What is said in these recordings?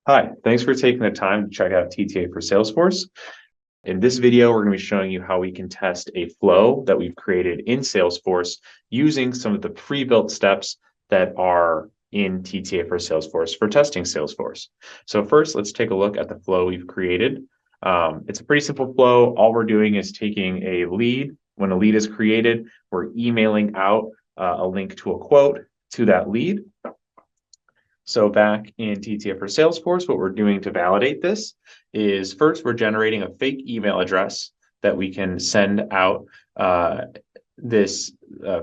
Hi, thanks for taking the time to check out TTA for Salesforce. In this video, we're going to be showing you how we can test a flow that we've created in Salesforce using some of the pre-built steps that are in TTA for Salesforce for testing Salesforce. So first, let's take a look at the flow we've created. It's a pretty simple flow. All we're doing is taking a lead. When a lead is created, we're emailing out a link to a quote to that lead. So back in TTA for Salesforce, what we're doing to validate this is first we're generating a fake email address that we can send out this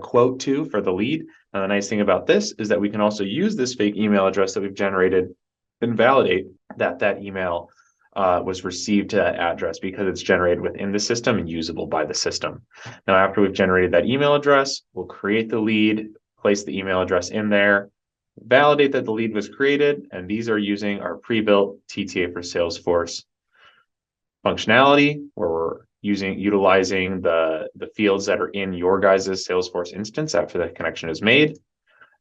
quote to for the lead. And the nice thing about this is that we can also use this fake email address that we've generated and validate that that email was received to that address because it's generated within the system and usable by the system. Now, after we've generated that email address, we'll create the lead, place the email address in there, validate that the lead was created, and these are using our pre-built TTA for Salesforce functionality, where we're utilizing the fields that are in your guys' Salesforce instance after the connection is made.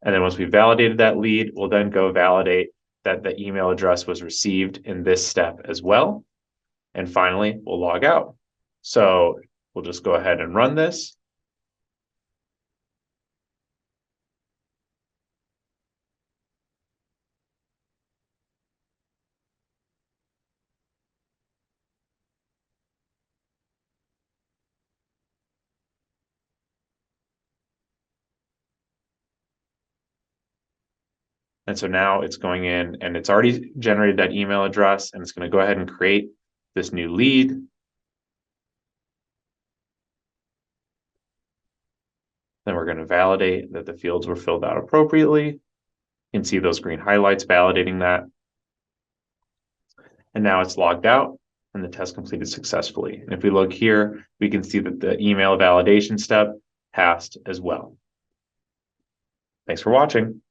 And then once we've validated that lead, we'll then go validate that the email address was received in this step as well. And finally, we'll log out. So we'll just go ahead and run this. And so now it's going in and it's already generated that email address, and it's going to go ahead and create this new lead. Then we're going to validate that the fields were filled out appropriately. You can see those green highlights validating that. And now it's logged out and the test completed successfully. And if we look here, we can see that the email validation step passed as well. Thanks for watching.